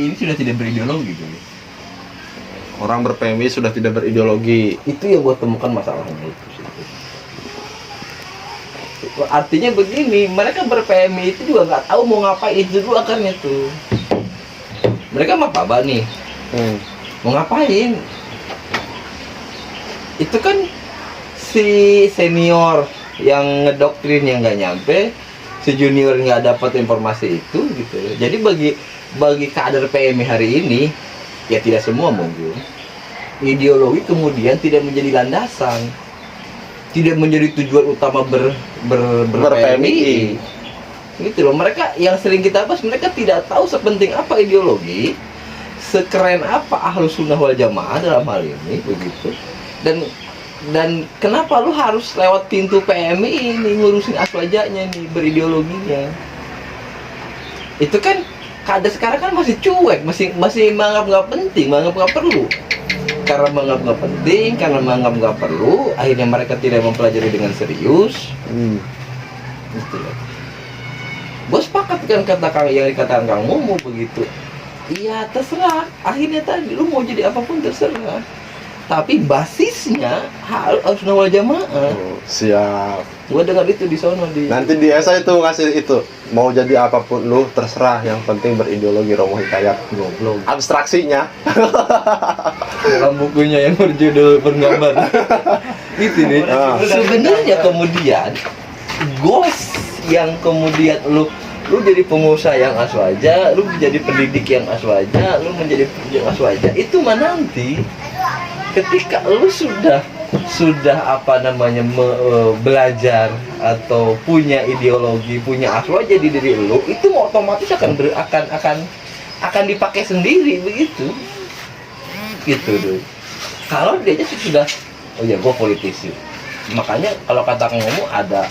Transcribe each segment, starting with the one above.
PMI ini sudah tidak berideologi gitu. Orang ber-PMI sudah tidak berideologi. Itu yang gue temukan masalahnya itu sih. Artinya begini, mereka ber-PMI itu juga nggak tahu mau ngapain itu dulu akarnya tuh. Mereka mah apa nih? Mau ngapain? Itu kan si senior yang ngedoktrin yang nggak nyampe, si junior nggak dapat informasi itu gitu. Jadi bagi kader PMI hari ini, ya tidak semua mungkin, ideologi kemudian tidak menjadi landasan, tidak menjadi tujuan utama ber-PMI. Gitu loh, mereka yang sering kita bahas, mereka tidak tahu sepenting apa ideologi, sekeren apa Ahlus Sunnah wal Jamaah dalam hal ini begitu. Dan kenapa lu harus lewat pintu PMI ini ngurusin aswajanya nih, berideologinya. Itu kan kader sekarang kan masih cuek, masih menganggap nggak penting, menganggap nggak perlu. Karena menganggap nggak penting, karena menganggap nggak perlu, akhirnya mereka tidak mempelajari dengan serius. Gitu ya. Gue sepakat kan yang dikatakan Kang Momo begitu. Iya terserah, akhirnya tadi lu mau jadi apapun terserah. Tapi basisnya harus wal jamaah. Siap. Gua dengar itu di sono di. Nanti di ESA itu ngasih itu, mau jadi apapun lu terserah, yang penting berideologi. Romo Hikayat. Goblok. Abstraksinya. Dalam bukunya yang berjudul Bergambar. Itu nih. Sebenarnya kemudian goals yang kemudian lu jadi pengusaha yang aswaja, lu jadi pendidik yang aswaja, lu menjadi yang aswaja, itu mah nanti ketika lu sudah apa namanya belajar atau punya ideologi, punya aswaja di diri lu, itu otomatis akan dipakai sendiri begitu. Gitu tuh. Kalau dia aja sudah, oh ya gue politisi. Makanya kalau kata Kang Momo ada,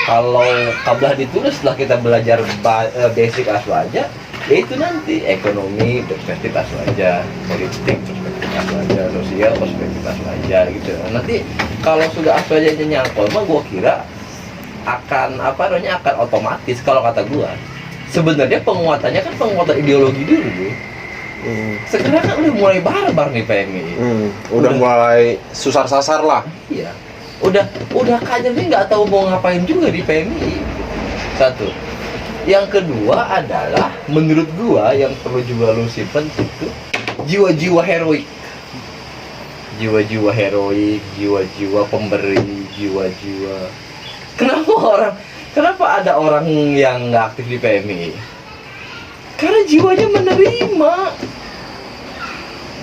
kalau kablah ditulis setelah kita belajar basic aswaja, ya itu nanti ekonomi perspektif aswaja, politik perspektif aswaja, sosial perspektif aswaja gitu. Nanti kalau sudah aswajanya nyangkul, mah gue kira akan akan otomatis. Kalau kata gue, sebenarnya penguatannya kan penguatan ideologi dulu. Sekarang kan udah mulai barbar nih PMI. Udah mulai susar sasar lah. Iya. Udah kadernya nggak tahu mau ngapain juga di PMI. Satu. Yang kedua adalah menurut gua yang perlu juga lu simpen itu jiwa-jiwa heroik. Jiwa-jiwa heroik, jiwa-jiwa pemberi, jiwa-jiwa. Kenapa ada orang yang nggak aktif di PMI? Karena jiwanya menerima.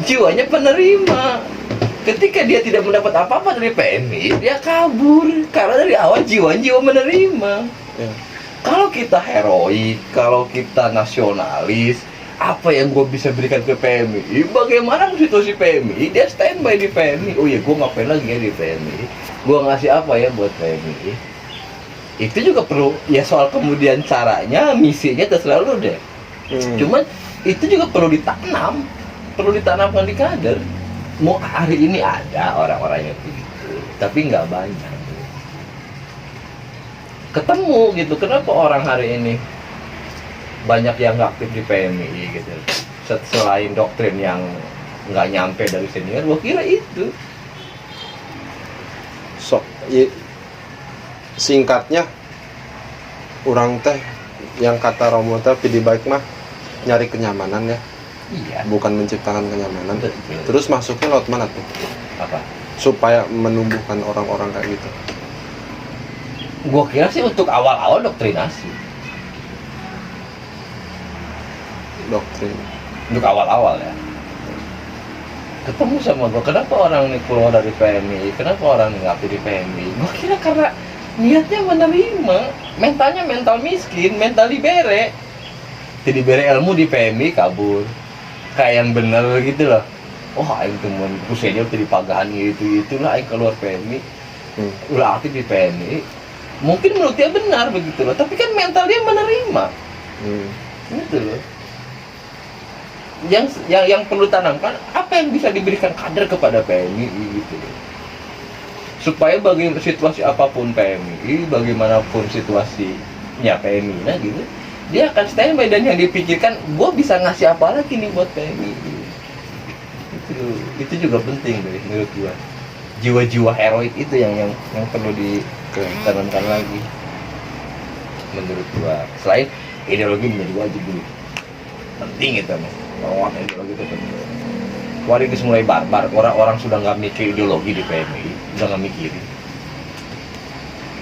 Jiwanya penerima. Ketika dia tidak mendapat apa-apa dari PMI, dia kabur. Karena dari awal jiwa menerima. Ya. Kalau kita heroik, kalau kita nasionalis, apa yang gue bisa berikan ke PMI? Bagaimana situasi PMI? Dia standby di PMI. Oh ya, gue ngapain lagi ya di PMI? Gue ngasih apa ya buat PMI? Itu juga perlu, ya soal kemudian caranya, misinya terserah lu deh. Cuman itu juga perlu ditanamkan di kader. Mau hari ini ada orang-orang yang begitu, tapi nggak banyak. Ketemu gitu, kenapa orang hari ini banyak yang nggak aktif di PMI gitu? Selain doktrin yang nggak nyampe dari senior, gua kira itu. Singkatnya, orang teh yang kata Romo teh pilih baik mah nyari kenyamanan ya. Iya. Bukan menciptakan kenyamanan. Betul. Terus masuknya lewat mana tuh? Apa? Supaya menumbuhkan orang-orang kayak gitu. Gua kira sih untuk awal-awal doktrinasi. Doktrin. Untuk awal-awal ya. Ketemu sama gua, kenapa orang ini keluar dari PMI? Kenapa orang ini nggak di PMI? Gua kira karena niatnya menerima, mentalnya mental miskin, mental libere. Diberi ilmu di PMI kabur. Kayak yang bener gitu loh. Oh, aing temen ku senior tadi pagahan itu lah aing keluar PMI. Ulah aktif di PMI. Mungkin menurut dia benar begitu loh, tapi kan mental dia menerima. Gitu loh. Yang perlu tanamkan apa yang bisa diberikan kader kepada PMI gitu loh. Supaya bagi situasi apapun PMI, bagaimanapun situasinya PMI nah gitu, dia akan standby dan yang dipikirkan gue bisa ngasih apa lagi nih buat PMI. Itu juga penting deh menurut gue. Jiwa-jiwa heroik itu yang perlu ditanamkan lagi menurut gue. Selain ideologi menjadi wajib dulu, penting itu emang. Ideologi itu penting. Waringin mulai barbar, orang-orang sudah nggak mikir ideologi di PMI, udah nggak mikirin.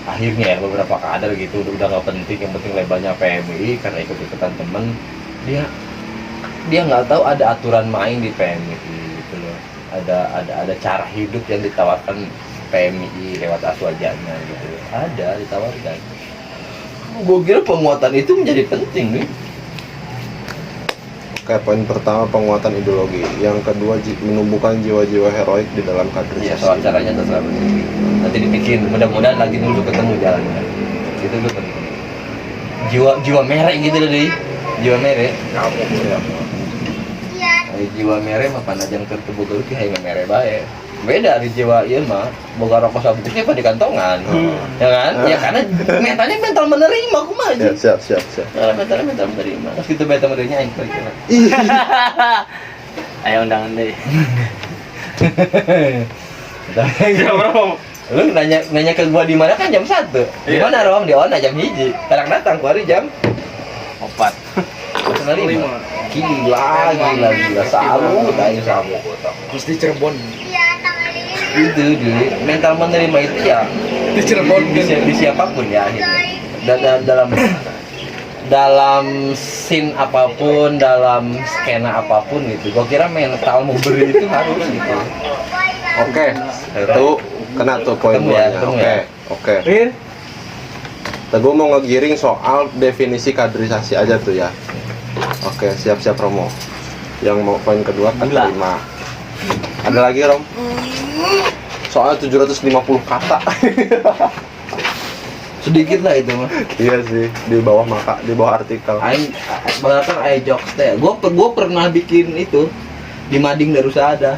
Akhirnya ya beberapa kader gitu udah nggak penting, yang penting lebarnya PMI karena ikut-ikutan temen. Dia nggak tahu ada aturan main di PMI gitu loh. Ada cara hidup yang ditawarkan PMI lewat aswajanya gitu. Ada ditawarkan. Gue kira penguatan itu menjadi penting nih. Kayak poin pertama penguatan ideologi, yang kedua menumbuhkan jiwa-jiwa heroik di dalam Iya, kaderisasi. soal caranya terserah. Nanti dibikin, mudah-mudahan lagi dulu ketemu jalannya. Itu tuh penting. Jiwa merek gitu loh deh. Jiwa merek. Jiwa merek mah panajang tertubuh geus ki hayang merek bae. Beda dari jiwa ieu mah boga rokok sabuknya apa di kantongan. Ya kan? Ya karena mentalnya mental menerima kumaha aja. Ya, siap. Mentalnya mental menerima. Terus gitu beta menerima aing kira. Ayo undangan deh. Lu nanya ke gua di mana kan jam 1. Di mana Rom? Di Ona jam 1. Kadang datang kuari jam 4. Masalah 5. Gila. Salut aing salut. Terus di Cirebon. Itu dulu mental menerima itu ya Di Cirebon di siapapun ya akhirnya. Dalam scene apapun, dalam skena apapun gitu. Gua kira mental mau beri itu harus gitu. Oke, itu kena tuh poin Ketemu ya, 2-nya. ketemu ya. Oke. Gue mau ngegiring soal definisi kaderisasi aja tuh ya. Oke, siap-siap Romo. Yang mau poin kedua kan Gila. 5. Ada lagi Rom? Soal 750 kata. Sedikit lah itu mah. Iya sih, di bawah artikel. Aing bahkan aing jokes teh. Gua pernah bikin itu di Mading Darussa ada.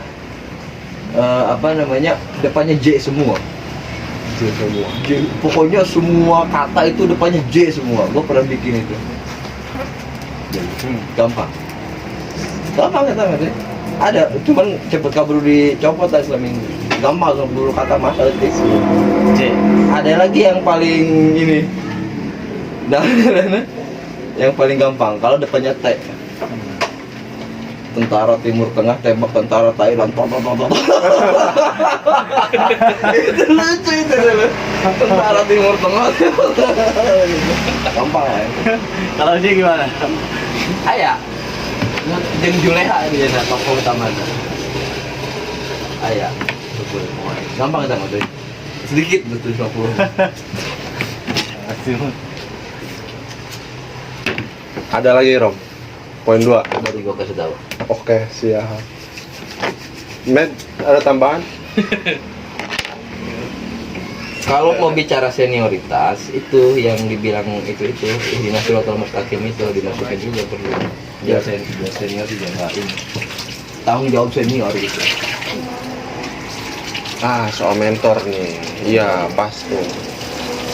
Apa namanya? Depannya J semua. Pokoknya semua kata itu depannya J semua. Gua pernah bikin itu. Gampang kata deh. Ada, cuman cepet kabur dicopot lah selama minggu. Gampang 10 kata masa itu. C. Ada lagi yang paling ini. Yang paling gampang kalau depannya T. Tentara Timur Tengah tembak tentara Thailand. Itu lucu itu dulu. Tentara Timur Tengah. Gampang ya. Kalau dia gimana? Aya. Jeung Juleha dia na tokoh utama. Aya. Gampang kita mah tuh. Sedikit betul 50. Ada lagi Rom? Poin 2. Baru gua kasih tahu. Oke, siap. Med, ada tambahan? Kalau mau bicara senioritas itu yang dibilang itu ihdinas siratal mustaqim itu dimasukin juga perlu. Ya senior dijagain. Tanggung jawab senior gitu. Soal mentor nih. Iya, pas tuh.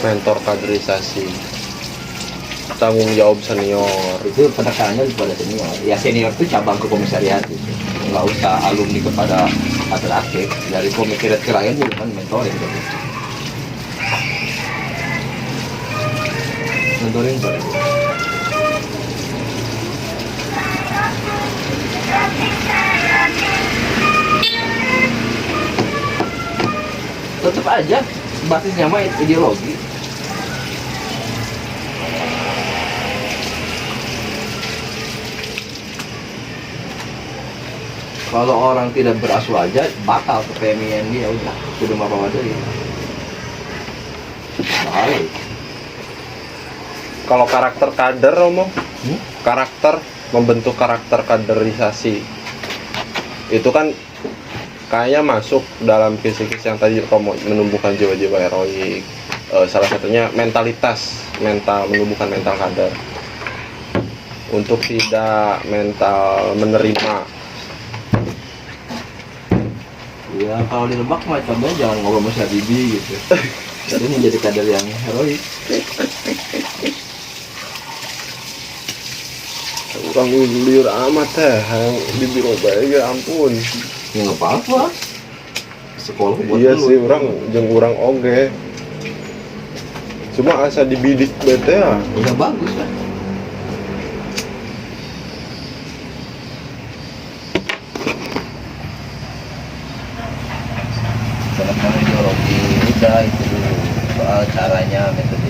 Mentor kaderisasi. Tanggung jawab senior. Itu penekanannya kepada senior. Ya senior itu cabang ke komisariat gitu. Nggak usah alumni kepada atlet dari komisariat ke lain juga kan mentoring gitu. Mentoring boleh. Tetap aja basisnya mah ideologi. Kalau orang tidak beraswaja bakal ke PMI dia udah kudu apa wadah ya. Baik. Kalau karakter kader Romo, Hmm? karakter membentuk karakter kaderisasi itu kan kayaknya masuk dalam kisi-kisi yang tadi Romo menumbuhkan jiwa-jiwa heroik. Salah satunya menumbuhkan mental kader untuk tidak mental menerima. Ya kalau di Lebak mah contohnya jangan ngobrol sama si Habibie gitu. Jadi menjadi kader yang heroik. Kurang liur amat teh, yang di biro bae ge ampun. Ya nggak apa-apa. Sekolah buat Iya lu. sih, jeung urang oge. Cuma asa dibidik bete ya. Ya bagus lah. Jangan biologi udah itu dulu soal caranya metode